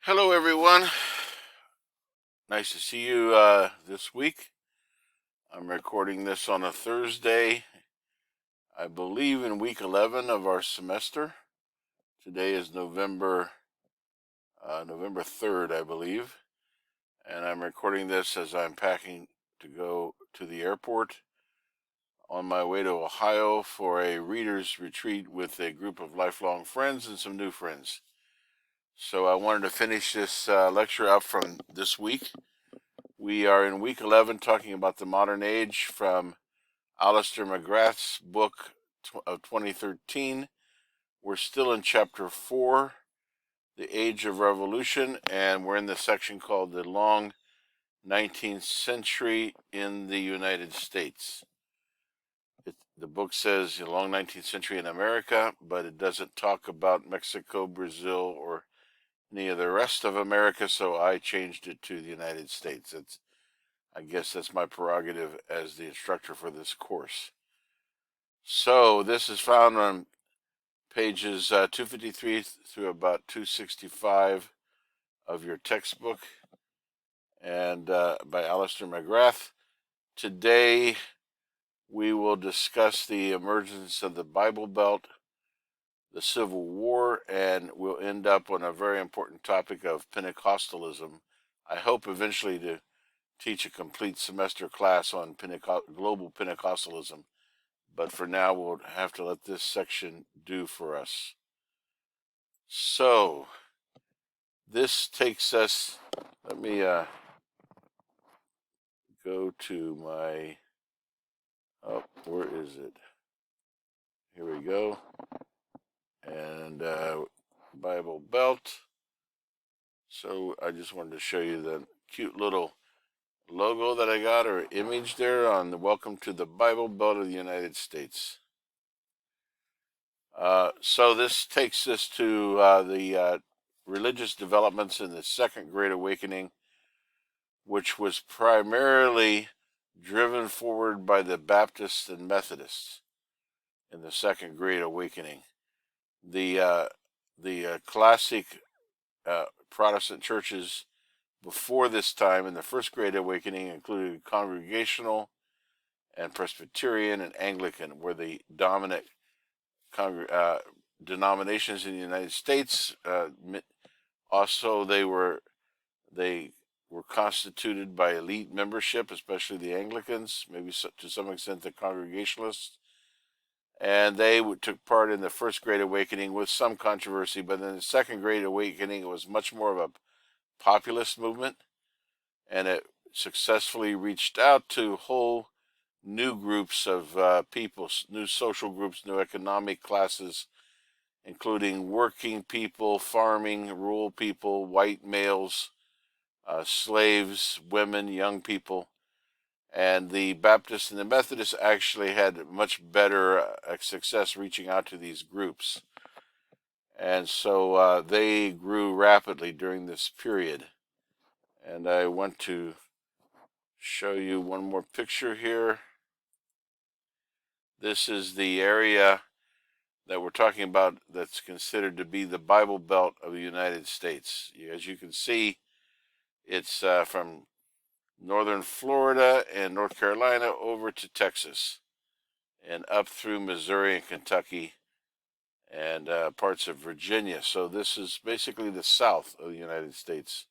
Hello, everyone. Nice to see you this week. I'm recording this on a Thursday, I believe in week 11 of our semester. Today is November 3rd, I believe. And I'm recording this as I'm packing to go to the airport on my way to Ohio for a reader's retreat with a group of lifelong friends and some new friends. So I wanted to finish this lecture up from this week. We are in week 11 talking about the modern age from Alistair McGrath's book of 2013. We're still in chapter 4, The Age of Revolution, and we're in the section called The Long 19th Century in the United States. The book says the long 19th century in America, but it doesn't talk about Mexico, Brazil, or any of the rest of America, so I changed it to the United States. I guess that's my prerogative as the instructor for this course. So this is found on pages 253 through about 265 of your textbook, and by Alistair McGrath. Today we will discuss the emergence of the Bible Belt, the Civil War, and we'll end up on a very important topic of Pentecostalism. I hope eventually to teach a complete semester class on global Pentecostalism, but for now we'll have to let this section do for us. So this takes us, let me go to my, where is it? Here we go. And Bible Belt. So I just wanted to show you the cute little logo that I got, or image there, on the Welcome to the Bible Belt of the United States. So this takes us to the religious developments in the Second Great Awakening, which was primarily driven forward by the Baptists and Methodists in the Second Great Awakening. The classic Protestant churches before this time in the First Great Awakening included Congregational and Presbyterian and Anglican, were the dominant denominations in the United States. Also, they were constituted by elite membership, especially the Anglicans, maybe to some extent the Congregationalists, and they took part in the First Great Awakening with some controversy. But in the Second Great Awakening, it was much more of a populist movement, and it successfully reached out to whole new groups of people, new social groups, new economic classes, including working people, farming, rural people, white males, slaves, women, young people. And the Baptists and the Methodists actually had much better success reaching out to these groups. And so they grew rapidly during this period. And I want to show you one more picture here. This is the area that we're talking about that's considered to be the Bible Belt of the United States. As you can see, it's from northern Florida and North Carolina over to Texas and up through Missouri and Kentucky and parts of Virginia. So this is basically the south of the United States.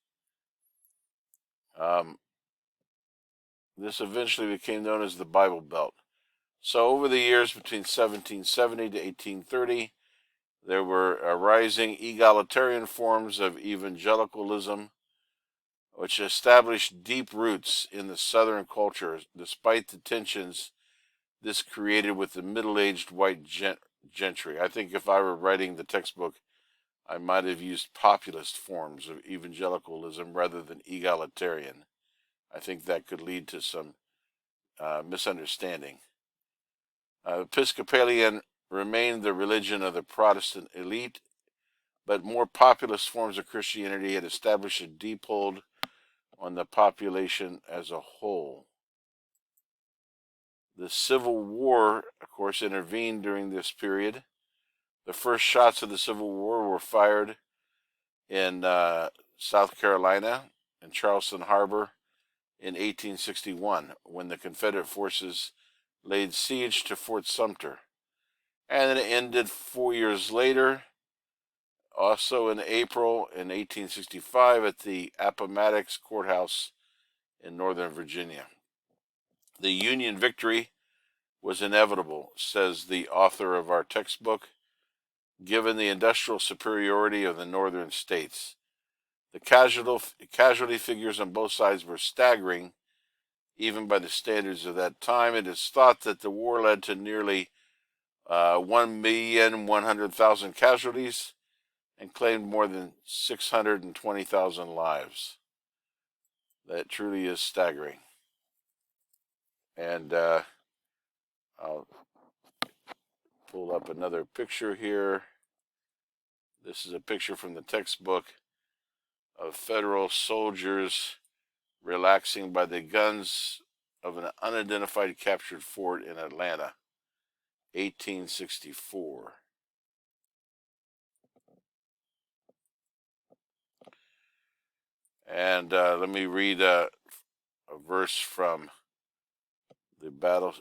This eventually became known as the Bible Belt. So over the years between 1770 to 1830, there were rising egalitarian forms of evangelicalism, which established deep roots in the Southern culture, despite the tensions this created with the middle-aged white gentry. I think if I were writing the textbook, I might have used populist forms of evangelicalism rather than egalitarian. I think that could lead to some misunderstanding. Episcopalian remained the religion of the Protestant elite, but more populist forms of Christianity had established a deep hold on the population as a whole. The Civil War, of course, intervened during this period. The first shots of the Civil War were fired in South Carolina, and Charleston Harbor in 1861, when the Confederate forces laid siege to Fort Sumter. And then it ended 4 years later, also in April in 1865, at the Appomattox Courthouse in Northern Virginia. The Union victory was inevitable, says the author of our textbook, given the industrial superiority of the northern states. The casualty figures on both sides were staggering, even by the standards of that time. It is thought that the war led to nearly 1,100,000 casualties and claimed more than 620,000 lives. That truly is staggering. And I'll pull up another picture here. This is a picture from the textbook of federal soldiers relaxing by the guns of an unidentified captured fort in Atlanta, 1864. And let me read a verse from the battle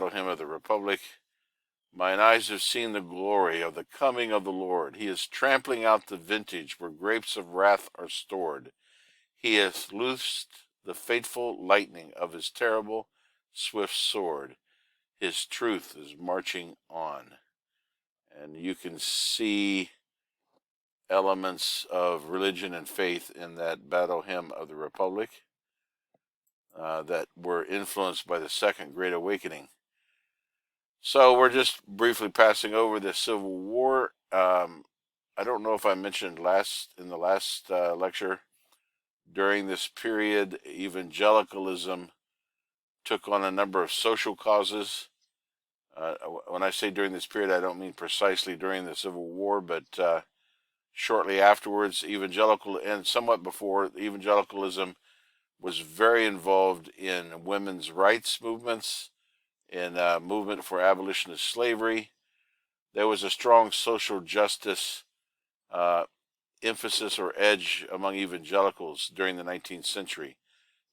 hymn of the Republic. Mine eyes have seen the glory of the coming of the Lord. He is trampling out the vintage where grapes of wrath are stored. He has loosed the fateful lightning of his terrible, swift sword. His truth is marching on. And you can see elements of religion and faith in that battle hymn of the Republic that were influenced by the Second Great Awakening. So we're just briefly passing over the Civil War. I don't know if I mentioned in the last lecture, during this period, evangelicalism took on a number of social causes. When I say during this period, I don't mean precisely during the Civil War, but shortly afterwards, and somewhat before, evangelicalism was very involved in women's rights movements, in movement for abolition of slavery. There was a strong social justice emphasis or edge among evangelicals during the 19th century.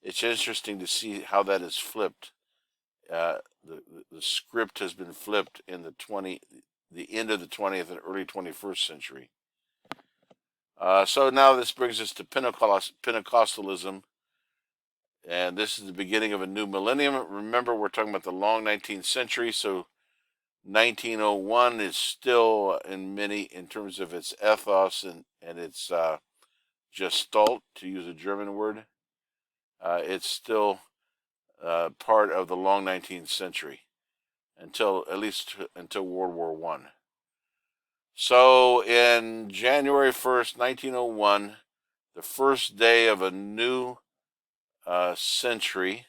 It's interesting to see how that is flipped. The script has been flipped in the end of the 20th and early 21st century. So now this brings us to Pentecostalism, and this is the beginning of a new millennium. Remember, we're talking about the long 19th century, so 1901 is still in terms of its ethos and its Gestalt, to use a German word. It's still part of the long 19th century at least until World War I. So in January 1st, 1901, the first day of a new century,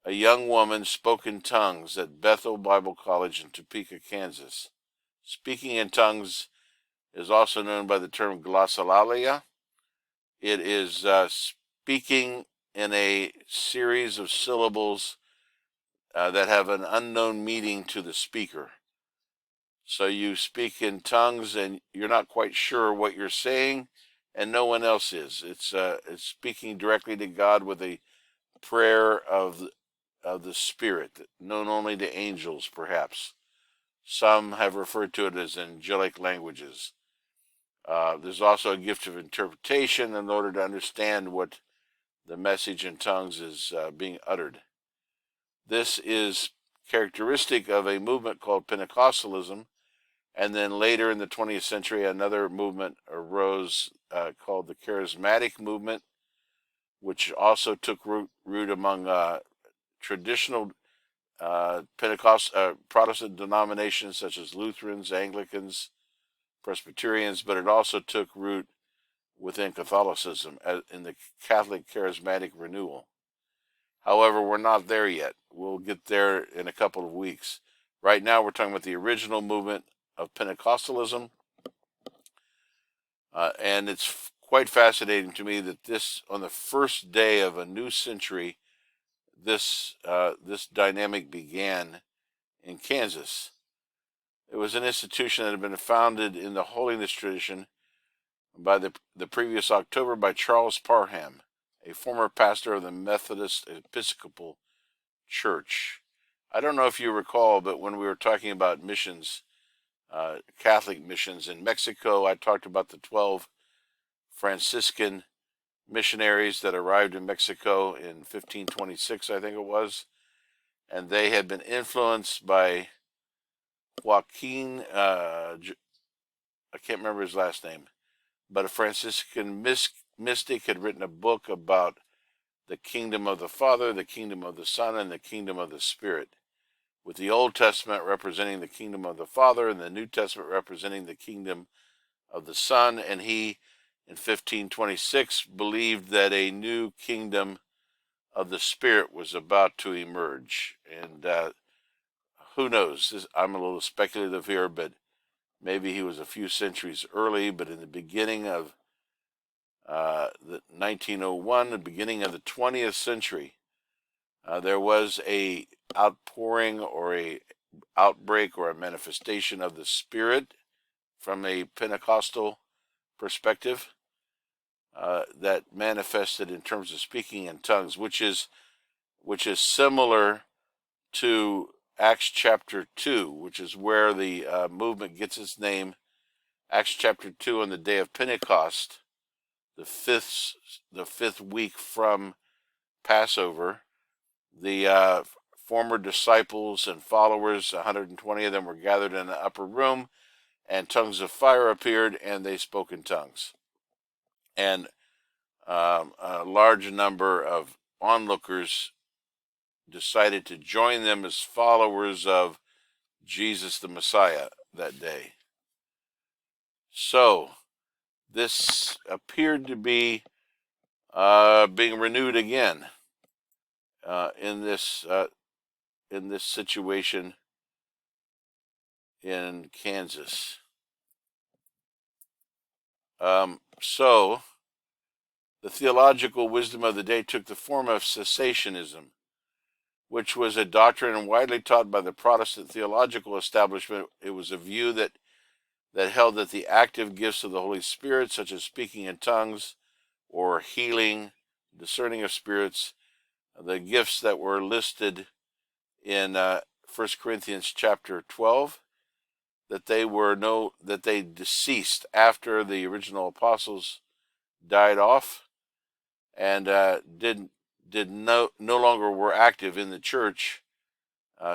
a young woman spoke in tongues at Bethel Bible College in Topeka, Kansas. Speaking in tongues is also known by the term glossolalia. It is speaking in a series of syllables that have an unknown meaning to the speaker. So you speak in tongues and you're not quite sure what you're saying, and no one else is. It's speaking directly to God with a prayer of the Spirit, known only to angels, perhaps. Some have referred to it as angelic languages. There's also a gift of interpretation in order to understand what the message in tongues is being uttered. This is characteristic of a movement called Pentecostalism, and then later in the 20th century, another movement arose called the Charismatic movement, which also took root among traditional Protestant denominations such as Lutherans, Anglicans, Presbyterians, but it also took root within Catholicism in the Catholic Charismatic Renewal. However, we're not there yet. We'll get there in a couple of weeks. Right now, we're talking about the original movement of Pentecostalism, and it's quite fascinating to me that on the first day of a new century, this dynamic began in Kansas. It was an institution that had been founded in the holiness tradition by the previous October by Charles Parham, a former pastor of the Methodist Episcopal Church. I don't know if you recall, but when we were talking about missions, Catholic missions in Mexico, I talked about the 12 Franciscan missionaries that arrived in Mexico in 1526, I think it was, and they had been influenced by Joaquin, I can't remember his last name, but a Franciscan mystic had written a book about the kingdom of the Father, the kingdom of the Son, and the kingdom of the Spirit, with the Old Testament representing the kingdom of the Father and the New Testament representing the kingdom of the Son. And he, in 1526, believed that a new kingdom of the Spirit was about to emerge. And who knows? I'm a little speculative here, but maybe he was a few centuries early. But in the beginning of the 1901, the beginning of the 20th century, there was a outpouring or a outbreak or a manifestation of the Spirit from a Pentecostal perspective that manifested in terms of speaking in tongues, which is similar to Acts chapter 2, which is where the movement gets its name. Acts chapter 2, on the day of Pentecost, the fifth week from Passover, the former disciples and followers, 120 of them, were gathered in the upper room, and tongues of fire appeared, and they spoke in tongues. And a large number of onlookers decided to join them as followers of Jesus the Messiah that day. So this appeared to be being renewed again in this situation in Kansas. So the theological wisdom of the day took the form of cessationism, which was a doctrine widely taught by the Protestant theological establishment. It was a view that held that the active gifts of the Holy Spirit, such as speaking in tongues or healing, discerning of spirits, the gifts that were listed in 1 Corinthians chapter 12, that they deceased after the original apostles died off, and no longer were active in the church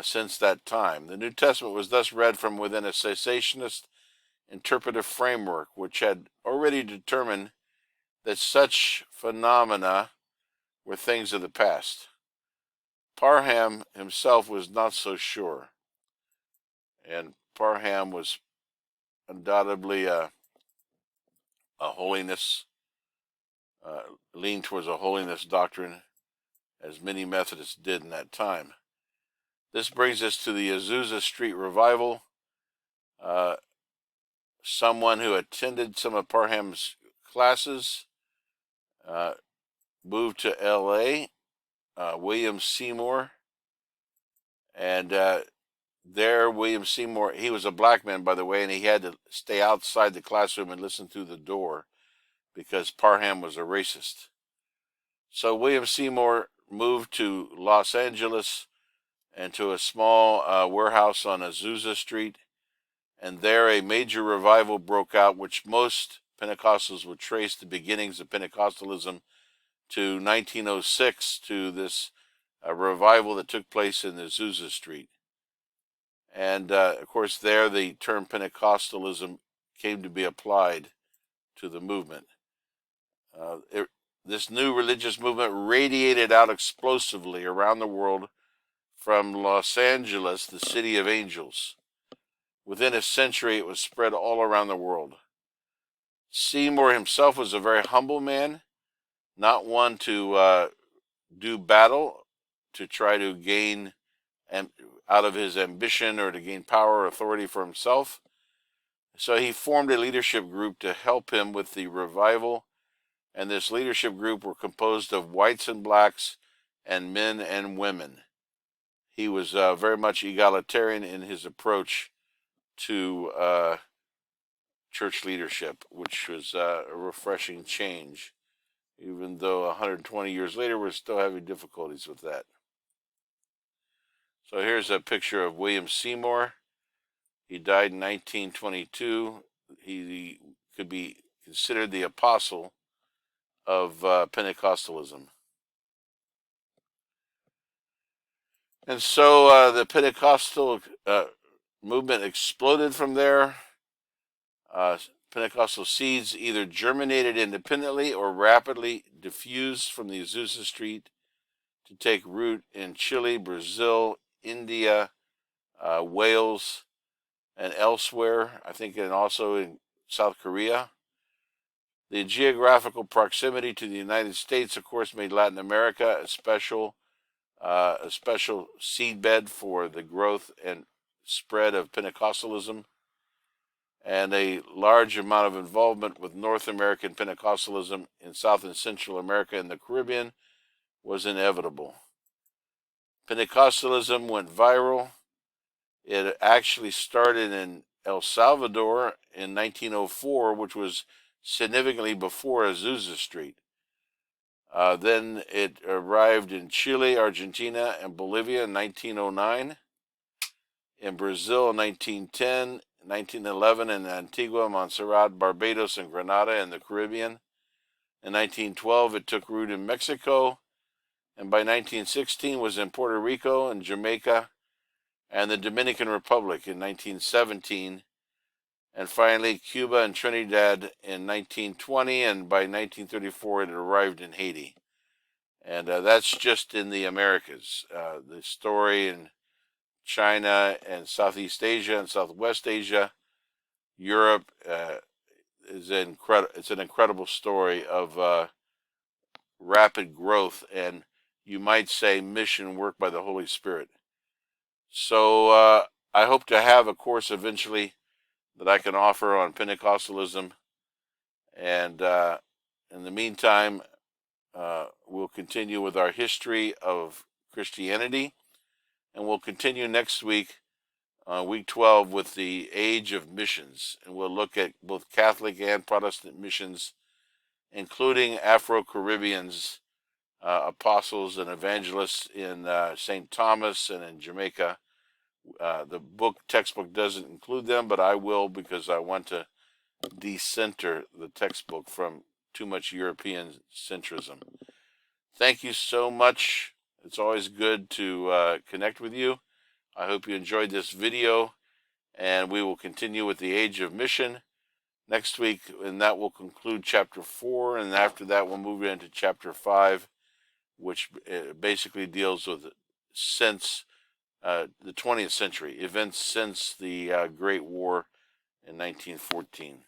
since that time. The New Testament was thus read from within a cessationist interpretive framework, which had already determined that such phenomena were things of the past. Parham himself was not so sure, and Parham was undoubtedly a holiness, leaned towards a holiness doctrine, as many Methodists did in that time. This brings us to the Azusa Street Revival. Someone who attended some of Parham's classes moved to L.A., William Seymour, and there William Seymour, he was a black man, by the way, and he had to stay outside the classroom and listen through the door because Parham was a racist. So William Seymour moved to Los Angeles and to a small warehouse on Azusa Street, and there a major revival broke out, which most Pentecostals would trace the beginnings of Pentecostalism to 1906, to this revival that took place in Azusa Street. And of course there the term Pentecostalism came to be applied to the movement. This new religious movement radiated out explosively around the world from Los Angeles, the city of angels. Within a century, it was spread all around the world. Seymour himself was a very humble man, not one to do battle to try to gain out of his ambition or to gain power or authority for himself. So he formed a leadership group to help him with the revival, and this leadership group were composed of whites and blacks and men and women. He was very much egalitarian in his approach to church leadership, which was a refreshing change. Even though 120 years later, we're still having difficulties with that. So here's a picture of William Seymour. He died in 1922. He could be considered the apostle of Pentecostalism. And so the Pentecostal movement exploded from there. Pentecostal seeds either germinated independently or rapidly diffused from the Azusa Street to take root in Chile, Brazil, India, Wales, and elsewhere, I think, and also in South Korea. The geographical proximity to the United States, of course, made Latin America a special seedbed for the growth and spread of Pentecostalism, and a large amount of involvement with North American Pentecostalism in South and Central America and the Caribbean was inevitable. Pentecostalism went viral. It actually started in El Salvador in 1904, which was significantly before Azusa Street. Then it arrived in Chile, Argentina, and Bolivia in 1909, in Brazil in 1910, 1911 in Antigua, Montserrat, Barbados, and Grenada in the Caribbean. In 1912, it took root in Mexico, and by 1916 was in Puerto Rico and Jamaica and the Dominican Republic in 1917, and finally Cuba and Trinidad in 1920, and by 1934 it arrived in Haiti. And that's just in the Americas. The story in China and Southeast Asia and Southwest Asia, Europe, is it's an incredible story of rapid growth and, you might say, mission work by the Holy Spirit. So I hope to have a course eventually that I can offer on Pentecostalism. And in the meantime, we'll continue with our history of Christianity. And we'll continue next week, week 12, with the age of missions. And we'll look at both Catholic and Protestant missions, including Afro-Caribbeans, apostles and evangelists in St. Thomas and in Jamaica. The textbook doesn't include them, but I will, because I want to decenter the textbook from too much European centrism. Thank you so much. It's always good to connect with you. I hope you enjoyed this video, and we will continue with the Age of Mission next week, and that will conclude chapter 4, and after that we'll move into chapter 5, which basically deals with since the 20th century, events since the Great War in 1914.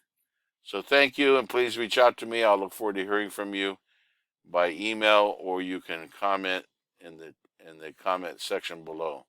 So thank you, and please reach out to me. I'll look forward to hearing from you by email, or you can comment in the comment section below.